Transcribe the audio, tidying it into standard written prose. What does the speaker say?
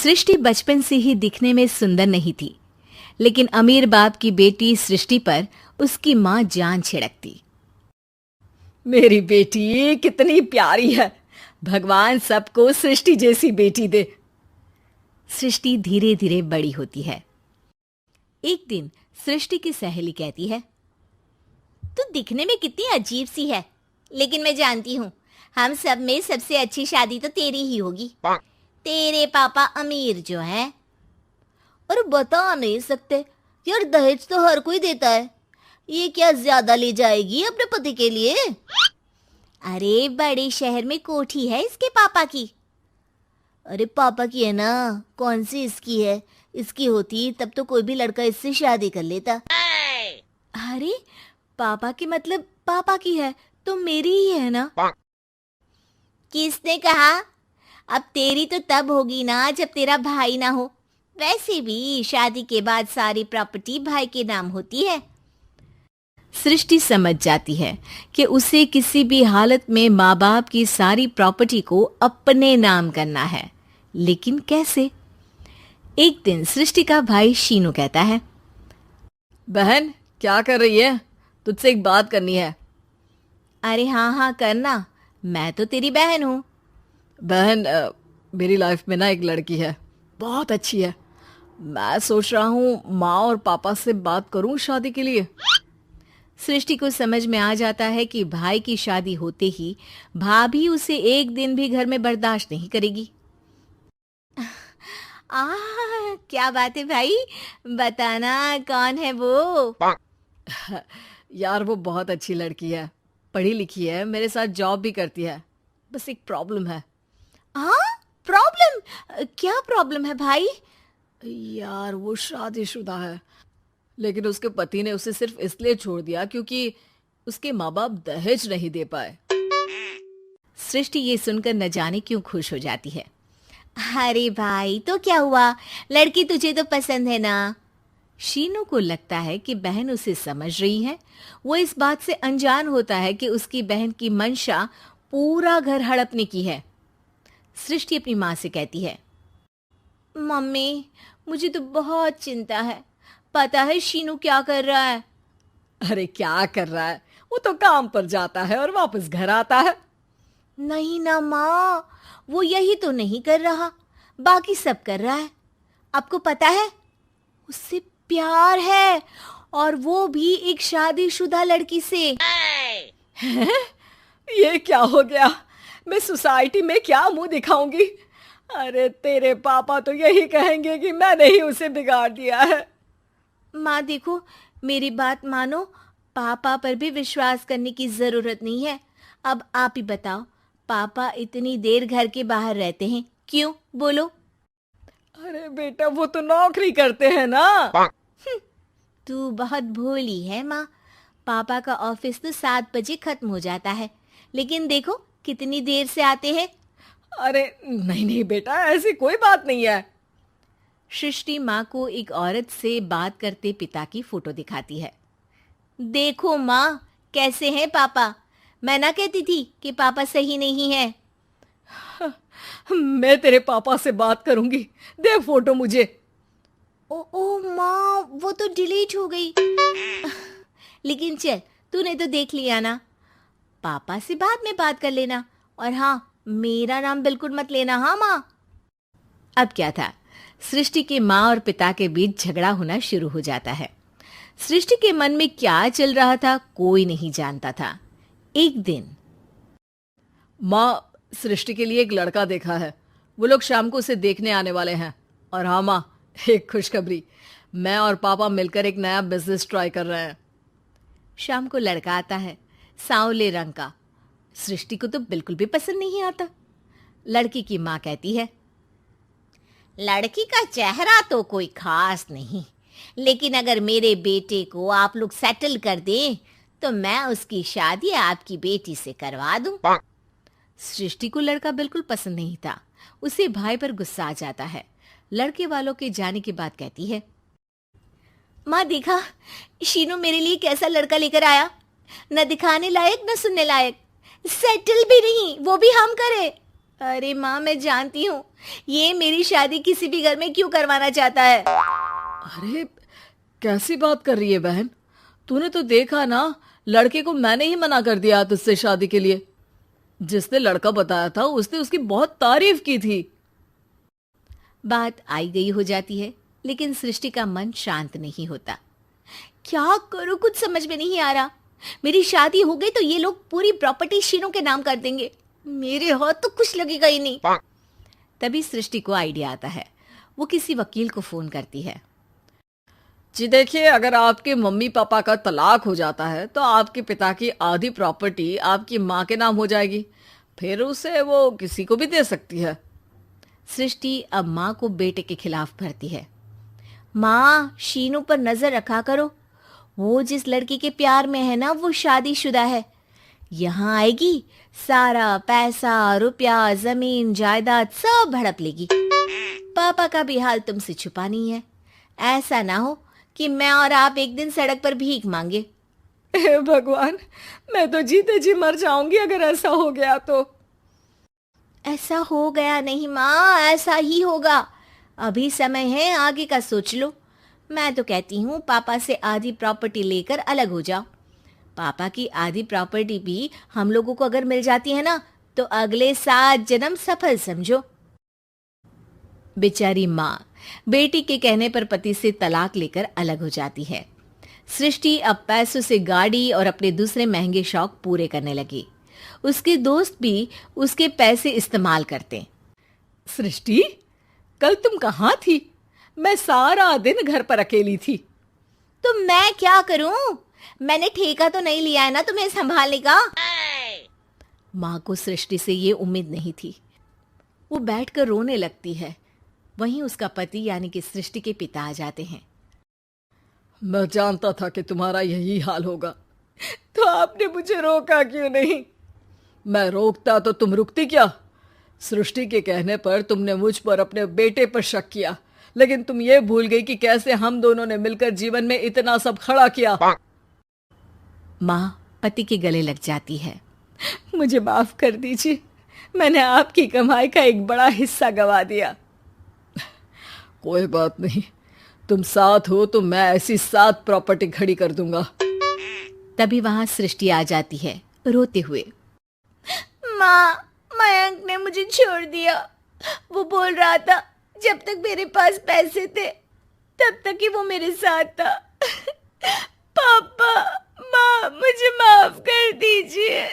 सृष्टि बचपन से ही दिखने में सुंदर नहीं थी, लेकिन अमीर बाप की बेटी सृष्टि पर उसकी माँ जान छिड़कती। मेरी बेटी कितनी प्यारी है, भगवान सबको सृष्टि जैसी बेटी दे। सृष्टि धीरे धीरे बड़ी होती है। एक दिन सृष्टि की सहेली कहती है, तू दिखने में कितनी अजीब सी है, लेकिन मैं जानती हूँ हम सब में सबसे अच्छी शादी तो तेरी ही होगी। तेरे पापा अमीर जो हैं। और बता नहीं सकते यार, दहेज तो हर कोई देता है, ये क्या ज्यादा ले जाएगी अपने पति के लिए? अरे बड़े शहर में कोठी है इसके पापा की। अरे पापा की है ना, कौन सी इसकी है? इसकी होती तब तो कोई भी लड़का इससे शादी कर लेता। अरे पापा की मतलब पापा की है तो मेरी ही है ना? किसने कहा? अब तेरी तो तब होगी ना जब तेरा भाई ना हो। वैसे भी शादी के बाद सारी प्रॉपर्टी भाई के नाम होती है। सृष्टि समझ जाती है कि उसे किसी भी हालत में माँ बाप की सारी प्रॉपर्टी को अपने नाम करना है, लेकिन कैसे? एक दिन सृष्टि का भाई शीनू कहता है, बहन क्या कर रही है? तुझसे एक बात करनी है। अरे हाँ हाँ करना, मैं तो तेरी बहन हूँ। बहन मेरी लाइफ में ना एक लड़की है, बहुत अच्छी है। मैं सोच रहा हूँ माँ और पापा से बात करूँ शादी के लिए। सृष्टि को समझ में आ जाता है कि भाई की शादी होते ही भाभी उसे एक दिन भी घर में बर्दाश्त नहीं करेगी। क्या बात है भाई, बताना कौन है वो? यार वो बहुत अच्छी लड़की है, पढ़ी लिखी है, मेरे साथ जॉब भी करती है। बस एक प्रॉब्लम है। हाँ प्रॉब्लम? क्या प्रॉब्लम है भाई? यार वो शादीशुदा है, लेकिन उसके पति ने उसे सिर्फ इसलिए छोड़ दिया क्योंकि उसके माँ बाप दहेज नहीं दे पाए। सृष्टि ये सुनकर न जाने क्यों खुश हो जाती है। अरे भाई तो क्या हुआ, लड़की तुझे तो पसंद है ना? शीनू को लगता है कि बहन उसे समझ रही है। वो इस बात से अनजान होता है कि उसकी बहन की मंशा पूरा घर हड़पने की है। सृष्टि अपनी माँ से कहती है, मम्मी मुझे तो बहुत चिंता है। पता है शीनू क्या कर रहा है? अरे क्या कर रहा है? वो तो काम पर जाता है और वापस घर आता है। नहीं ना माँ, वो यही तो नहीं कर रहा, बाकी सब कर रहा है। आपको पता है उससे प्यार है, और वो भी एक शादीशुदा लड़की से। हैं? ये क्या हो गया? मैं सोसाइटी में क्या मुंह दिखाऊंगी? अरे तेरे पापा तो यही कहेंगे कि मैंने ही उसे बिगाड़ दिया है। माँ देखो, मेरी बात मानो, पापा पर भी विश्वास करने की जरूरत नहीं है। अब आप ही बताओ, पापा इतनी देर घर के बाहर रहते हैं क्यों? बोलो। अरे बेटा वो तो नौकरी करते हैं ना। तू बहुत भोली है माँ। पापा का ऑफिस तो 7 बजे खत्म हो जाता है, लेकिन देखो कितनी देर से आते हैं। अरे नहीं नहीं बेटा, ऐसी कोई बात नहीं है। सृष्टि माँ को एक औरत से बात करते पिता की फोटो दिखाती है। देखो माँ कैसे हैं पापा। मैं ना कहती थी कि पापा सही नहीं है। मैं तेरे पापा से बात करूंगी, दे फोटो मुझे। ओ माँ, वो तो डिलीट हो गई। लेकिन चल, तूने तो देख लिया ना। पापा से बाद में बात कर लेना, और हाँ मेरा नाम बिल्कुल मत लेना। हाँ माँ। अब क्या था, सृष्टि के माँ और पिता के बीच झगड़ा होना शुरू हो जाता है। सृष्टि के मन में क्या चल रहा था कोई नहीं जानता था। एक दिन, माँ सृष्टि के लिए एक लड़का देखा है, वो लोग शाम को उसे देखने आने वाले हैं। और हाँ माँ, एक खुशखबरी, मैं और पापा मिलकर एक नया बिजनेस ट्राई कर रहे हैं। शाम को लड़का आता है, सांवले रंग का। सृष्टि को तो बिल्कुल भी पसंद नहीं आता। लड़की की माँ कहती है, लड़की का चेहरा तो कोई खास नहीं, लेकिन अगर मेरे बेटे को आप लोग सेटल कर दें तो मैं उसकी शादी आपकी बेटी से करवा दूं। सृष्टि को लड़का बिल्कुल पसंद नहीं था। उसे भाई पर गुस्सा आ जाता है। लड़के वालों के जाने के बाद कहती है, माँ देखा शीनू मेरे लिए कैसा लड़का लेकर आया, न दिखाने लायक न सुनने लायक, सेटल भी नहीं, वो भी हम करे। अरे माँ, मैं जानती हूँ ये मेरी शादी किसी भी घर में क्यों करवाना चाहता है। अरे कैसी बात कर रही है बहन? तूने तो देखा ना, लड़के को मैंने ही मना कर दिया तुझसे शादी के लिए। जिसने लड़का बताया था उसने उसकी बहुत तारीफ की थी। बात आई गई हो जाती है, लेकिन सृष्टि का मन शांत नहीं होता। क्या करूँ, कुछ समझ में नहीं आ रहा। मेरी शादी हो गई तो ये लोग पूरी प्रॉपर्टी शीनू के नाम कर देंगे। मेरे हाथ तो कुछ लगेगा ही नहीं। तभी सृष्टि को आइडिया आता है। वो किसी वकील को फोन करती है। जी देखिए, अगर आपके मम्मी पापा का तलाक हो जाता है तो आपके पिता की आधी प्रॉपर्टी आपकी माँ के नाम हो जाएगी, फिर उसे वो किसी को भी दे सकती है। सृष्टि अब माँ को बेटे के खिलाफ भरती है। माँ, शीनू पर नजर रखा करो। वो जिस लड़की के प्यार में है ना, वो शादीशुदा है। यहाँ आएगी, सारा पैसा, रुपया, जमीन, जायदाद सब हड़प लेगी। पापा का भी हाल तुमसे छुपा नहीं है। ऐसा ना हो कि मैं और आप एक दिन सड़क पर भीख मांगे। हे भगवान, मैं तो जीते जी मर जाऊंगी अगर ऐसा हो गया तो। ऐसा हो गया नहीं माँ, ऐसा ही होगा। अभी समय है, आगे का सोच लो। मैं तो कहती हूँ पापा से आधी प्रॉपर्टी लेकर अलग हो जाओ। पापा की आधी प्रॉपर्टी भी हम लोगों को अगर मिल जाती है ना, तो अगले 7 जन्म सफल समझो। बेचारी माँ बेटी के कहने पर पति से तलाक लेकर अलग हो जाती है। सृष्टि अब पैसों से गाड़ी और अपने दूसरे महंगे शौक पूरे करने लगी। उसके दोस्त भी उसके पैसे इस्तेमाल करते। सृष्टि, कल तुम कहाँ थी? मैं सारा दिन घर पर अकेली थी। तो मैं क्या करूं? मैंने ठेका तो नहीं लिया है ना तुम्हें संभालने का। माँ को सृष्टि से ये उम्मीद नहीं थी। वो बैठकर रोने लगती है। वहीं उसका पति यानी कि सृष्टि के पिता आ जाते हैं। मैं जानता था कि तुम्हारा यही हाल होगा, तो आपने मुझे रोका क्यों नहीं? मैं रोकता तो तुम रुकती क्या? सृष्टि के कहने पर तुमने मुझ पर, अपने बेटे पर शक किया, लेकिन तुम ये भूल गई कि कैसे हम दोनों ने मिलकर जीवन में इतना सब खड़ा किया। माँ पति के गले लग जाती है। मुझे माफ कर दीजिए, मैंने आपकी कमाई का एक बड़ा हिस्सा गवा दिया। कोई बात नहीं, तुम साथ हो तो मैं ऐसी 7 प्रॉपर्टी खड़ी कर दूंगा। तभी वहां सृष्टि आ जाती है रोते हुए। माँ, मयंक ने मुझे छोड़ दिया। वो बोल रहा था जब तक मेरे पास पैसे थे तब तक ही वो मेरे साथ था। पापा, माँ, मुझे माफ कर दीजिए।